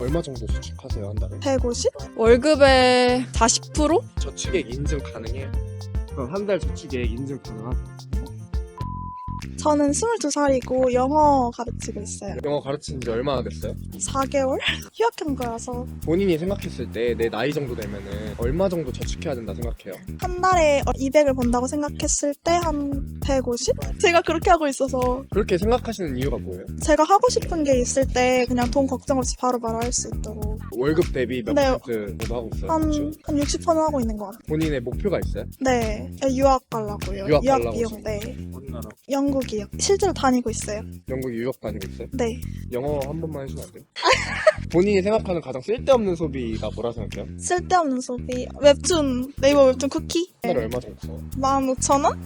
얼마 정도 저축하세요, 한 달에? 150? 월급의 40%? 저축액 인증 가능해요? 그럼 한 달 저축액 인증 가능하세요? 저는 22살이고 영어 가르치고 있어요. 영어 가르친 지 얼마나 됐어요? 4개월? 휴학한 거라서 본인이 생각했을 때 내 나이 정도 되면은 얼마 정도 저축해야 된다 생각해요? 한 달에 200을 번다고 생각했을 때 한 150? 제가 그렇게 하고 있어서 그렇게 생각하시는 이유가 뭐예요? 제가 하고 싶은 게 있을 때 그냥 돈 걱정 없이 바로바로 할 수 있도록 월급 대비 몇 네. 퍼센트 정도 하고 있어요? 한 저축? 60% 하고 있는 것 같아요. 본인의 목표가 있어요? 네, 유학 가려고요. 유학 가려고 비용, 네. 어디 나라? 영국이요. 실제로 다니고 있어요. 영국 유학 다니고 있어요? 네. 영어 한 번만 해주면 안 돼요? 본인이 생각하는 가장 쓸데없는 소비가 뭐라 생각해요? 쓸데없는 소비. 웹툰, 네이버 웹툰 쿠키? 한 달에 얼마 정도 써요? 15,000원?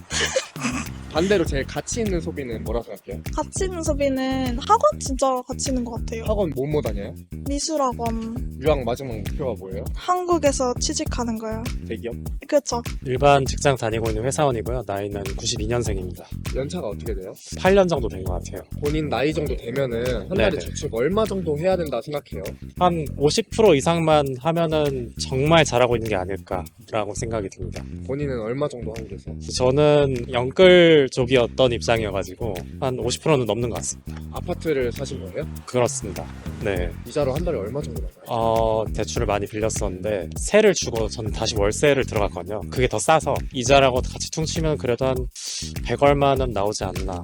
반대로 제일 가치 있는 소비는 뭐라 생각해요? 가치 있는 소비는 학원 진짜 가치 있는 것 같아요. 학원 뭐뭐 다녀요? 미술학원. 유학 마지막 목표가 뭐예요? 한국에서 취직하는 거요. 대기업? 그렇죠. 일반 직장 다니고 있는 회사원이고요. 나이는 92년생입니다. 연차가 어떻게 돼요? 8년 정도 된 것 같아요. 본인 나이 정도 되면은 한 달에 네네. 저축 얼마 정도 해야 된다 생각해요? 한 50% 이상만 하면은 정말 잘하고 있는 게 아닐까라고 생각이 듭니다. 본인은 얼마 정도 하고 계세요? 저는 영끌족이었던 입장이어가지고 한 50%는 넘는 것 같습니다. 아파트를 사신 거예요? 그렇습니다. 네. 이자로 한 달에 얼마 정도 나가요? 대출을 많이 빌렸었는데 세를 주고 저는 다시 월세를 들어갔거든요. 그게 더 싸서 이자라고 같이 퉁치면 그래도 한 100얼마는 나오지 않나.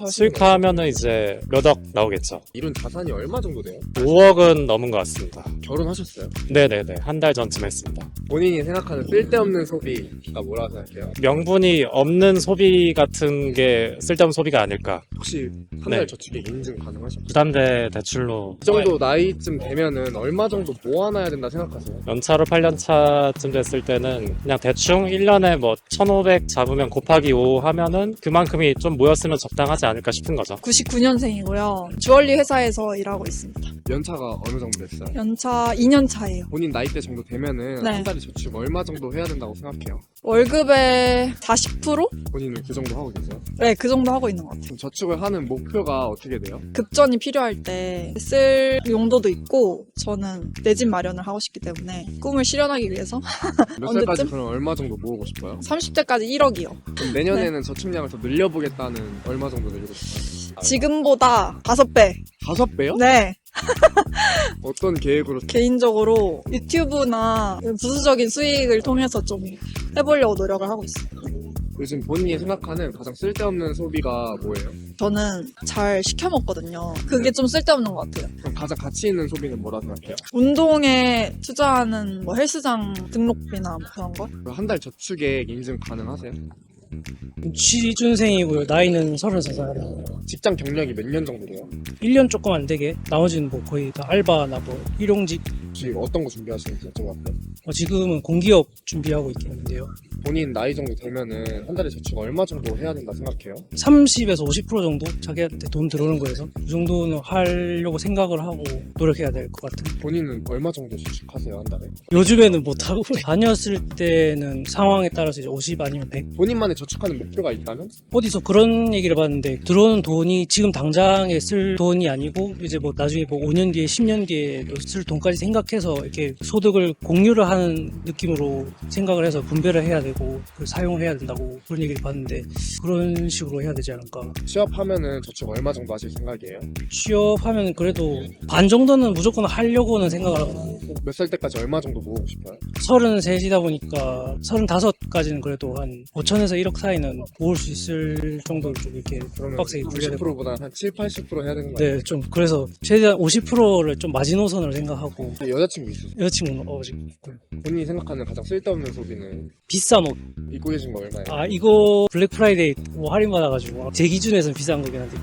수익화하면은 이제 몇 억 나오겠죠. 이룬 자산이 얼마 정도 돼요? 5억은 넘은 것 같습니다. 결혼하셨어요? 네네네. 한 달 전쯤 했습니다. 본인이 생각하는 쓸데없는 소비가 뭐라 생각해요? 명분이 없는 소비 같은 게 쓸데없는 소비가 아닐까. 혹시 한 달 네. 저축액 인증 가능하실까요? 부담대 대출로 이 정도 나이쯤 되면은 얼마 정도 모아놔야 된다 생각하세요? 연차로 8년 차쯤 됐을 때는 그냥 대충 1년에 뭐 1,500 잡으면 곱하기 5 하면은 그만큼이 좀 모였으면 적당하지 않을까 싶은 거죠. 99년생이고요. 주얼리 회사에서 일하고 있습니다. 연차가 어느 정도 됐어요? 연차 2년 차예요. 본인 나이대 정도 되면은 네. 한 달에 저축 얼마 정도 해야 된다고 생각해요? 월급의 40%? 본인은 그 정도 하고 계세요? 네, 그 정도 하고 있는 것 같아요. 그럼 저축을 하는 목표가 어떻게 돼요? 급전이 필요할 때 쓸 용도도 있고 저는 내 집 마련을 하고 싶기 때문에 꿈을 실현하기 위해서 몇 살까지 언제쯤? 그럼 얼마 정도 모으고 싶어요? 30대까지 1억이요. 그럼 내년에는 저축량을 더 늘려보겠다는 얼마 정도 늘리고 싶어요? 지금보다 5배. 5배요? 네. 어떤 계획으로? 개인적으로 유튜브나 부수적인 수익을 통해서 좀 해보려고 노력을 하고 있어요. 요즘 본인이 생각하는 가장 쓸데없는 소비가 뭐예요? 저는 잘 시켜 먹거든요. 그게 좀 쓸데없는 것 같아요. 그럼 가장 가치 있는 소비는 뭐라 생각해요? 운동에 투자하는 뭐 헬스장 등록비나 뭐 그런 거? 한 달 저축액 인증 가능하세요? 취준생이고요. 나이는 33살. 직장 경력이 몇 년 정도 돼요? 1년 조금 안 되게 나머지는 뭐 거의 다 알바나 뭐 일용직. 혹시 어떤 거 준비하시는지 여쭤봐도 지금은 공기업 준비하고 있겠는데요. 본인 나이 정도 되면은 한 달에 저축 얼마 정도 해야 된다 생각해요? 30에서 50% 정도 자기한테 돈 들어오는 거에서 그 정도는 하려고 생각을 하고 노력해야 될 것 같은. 본인은 얼마 정도 저축하세요, 한 달에? 요즘에는 못하고 다녔을 때는 상황에 따라서 이제 50 아니면 100. 본인만의 저축하는 목표가 있다면? 어디서 그런 얘기를 봤는데 들어오는 돈이 지금 당장에 쓸 돈이 아니고 이제 뭐 나중에 뭐 5년 뒤에 10년 뒤에도 쓸 돈까지 생각해서 이렇게 소득을 공유를 하는 느낌으로 생각을 해서 분배를 해야 되고 그걸 사용해야 된다고 그런 얘기를 봤는데 그런 식으로 해야 되지 않을까. 취업하면은 저축 얼마 정도 하실 생각이에요? 취업하면 그래도 반 정도는 무조건 하려고는 생각을 하고 몇 살 때까지 얼마 정도 모으고 싶어요? 33이다 보니까 35까지는 그래도 한 5천에서 1억 사이는 모을 수 있을 정도로 좀 이렇게 그러면 빡세게 굴려야 될것 90%보다 한 7, 80% 해야 되는 거 아니에요? 네, 좀 그래서 최대한 50%를 좀 마지노선으로 생각하고 여자친구 있으세요? 여자친구는 지금 있고요. 본인이 생각하는 가장 쓸데없는 소비는 비싼 옷. 입고 계신 거 얼마예요? 이거 블랙 프라이데이 뭐 할인 받아가지고 제 기준에서는 비싼 거긴 한데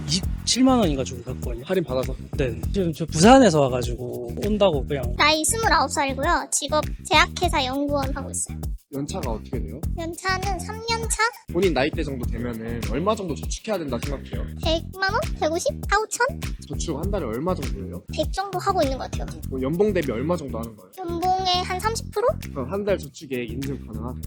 27만 원인가 주고 갔거든요. 할인 받아서? 네. 지금 저 부산에서 와가지고 온다고 그냥. 나이 29살이고요. 직업 제약회사 연구원 하고 있어요. 연차가 어떻게 돼요? 연차는 3년 차? 본인 나이대 정도 되면은 얼마 정도 저축해야 된다 생각해요? 100만 원? 150? 4, 5천? 저축 한 달에 얼마 정도예요? 100 정도 하고 있는 것 같아요. 뭐 연봉 대비 얼마 정도 하는 거예요? 연봉의 한 30%? 그럼 한 달 저축액 인증 가능하세요?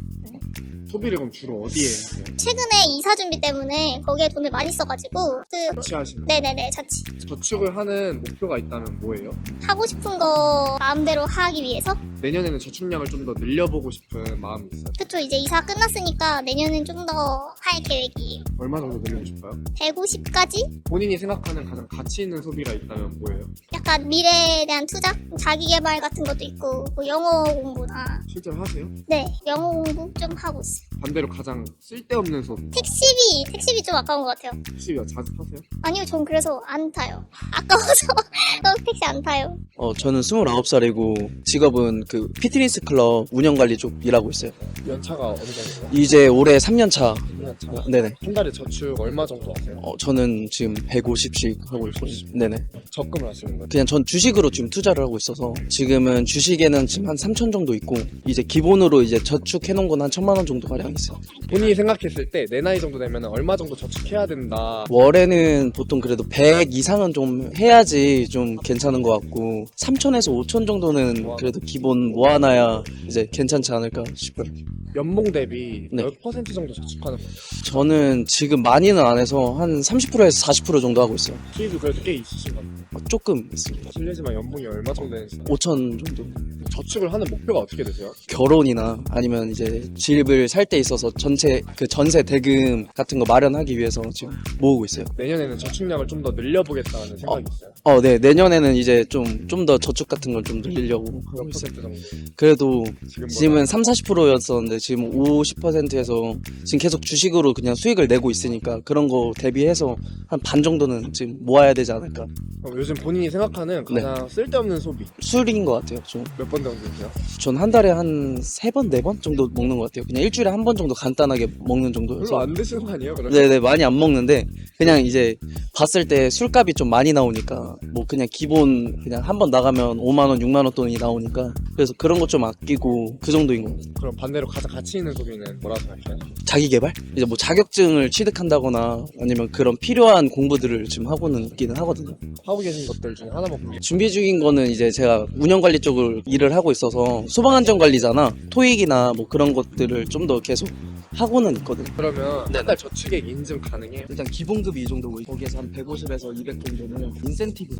소비를 그럼 주로 어디에 하세요? 최근에 이사 준비 때문에 거기에 돈을 많이 써가지고 자취하시는 네네네 자취 저축을 하는 목표가 있다면 뭐예요? 하고 싶은 거 마음대로 하기 위해서 내년에는 저축량을 좀 더 늘려보고 싶은 마음이 있어요. 그쵸 이제 이사 끝났으니까 내년엔 좀 더 할 계획이에요. 얼마 정도 늘리고 싶어요? 150까지? 본인이 생각하는 가장 가치 있는 소비가 있다면 뭐예요? 약간 미래에 대한 투자? 자기 개발 같은 것도 있고 뭐 영어 공부나 실제로 하세요? 네 영어 공부 좀 하고 있어요. 반대로 가장 쓸데없는 소비 택시비 좀 아까운 것 같아요. 혹시 자주 타세요? 아니요 전 그래서 안 타요. 아까워서 택시 안 타요. 저는 29살이고 직업은 그 피트니스 클럽 운영관리 쪽 일하고 있어요. 연차가 어느 정도요? 이제 올해 3년 차. 1년 차. 네네. 한 달에 저축 얼마 정도 하세요? 저는 지금 150씩 하고 있어요. 네네. 적금을 하시는 거예요? 그냥 전 주식으로 지금 투자를 하고 있어서 지금은 주식에는 지금 한 3천 정도 있고 이제 기본으로 이제 저축해 놓은 건 한 1,000만 원 정도 가량 있어요. 본인이 생각했을 때 내 나이 정도 되면 얼마 정도 저축해야 된다. 월에는 보통 그래도 100 이상은 좀 해야지 좀 괜찮은 것 같고 3천에서 5천 정도는 그래도 기본 모아놔야 이제 괜찮지 않을까 싶어요. 연봉 대비 네. 몇 퍼센트 정도 저축하는 거예요? 저는 지금 많이는 안 해서 한 30%에서 40% 정도 하고 있어요. 수입이 그래도 꽤 있으신 것 같아요. 조금 있습니다. 실례지만 연봉이 얼마 정도 되는지 5천 정도. 저축을 하는 목표가 어떻게 되세요? 결혼이나 아니면 이제 집을 살 때 있어서 전체 그 전세 대금 같은 거 마련하기 위해서 지금 모으고 있어요. 내년에는 저축량을 좀 더 늘려보겠다는 생각이 있어요. 네, 내년에는 이제 좀 더 저축 같은 걸 좀 늘리려고 하고 몇 있어요. 퍼센트 정도? 그래도 지금보다? 지금은 40였었는데 지금 50%에서 지금 계속 주식으로 그냥 수익을 내고 있으니까 그런 거 대비해서 한 반 정도는 지금 모아야 되지 않을까. 요즘 본인이 생각하는 가장 쓸데없는 소비 술인 것 같아요. 좀. 몇 번 정도 되세요? 전 한 달에 한 3번, 4번 정도 먹는 것 같아요. 그냥 일주일에 한 번 정도 간단하게 먹는 별로 정도여서. 안 드시는 거 아니에요? 그러면? 네네, 많이 안 먹는데, 그냥 이제 봤을 때 술값이 좀 많이 나오니까, 뭐 그냥 기본, 그냥 한 번 나가면 5만원, 6만원 돈이 나오니까, 그래서 그런 거 좀 아끼고, 그 정도인 것 같아요. 그럼 반대로 가장 가치 있는 소비는 뭐라고 생각해요? 자기 개발? 이제 뭐 자격증을 취득한다거나, 아니면 그런 필요한 공부들을 지금 하고는 있기는 하거든요. 하고 계신 것들 중에 하나만 보면 준비 중인 거는 이제 제가 운영관리 쪽을 일을 하고 있어서, 소방안전관리잖아. 토익이나 뭐 그런 것들을 좀 더 계속 하고는 있거든요. 그러면 한 달 저축액 인증 가능해요? 일단 기본급이 이 정도고 거기에서 한 150에서 200 정도는 인센티브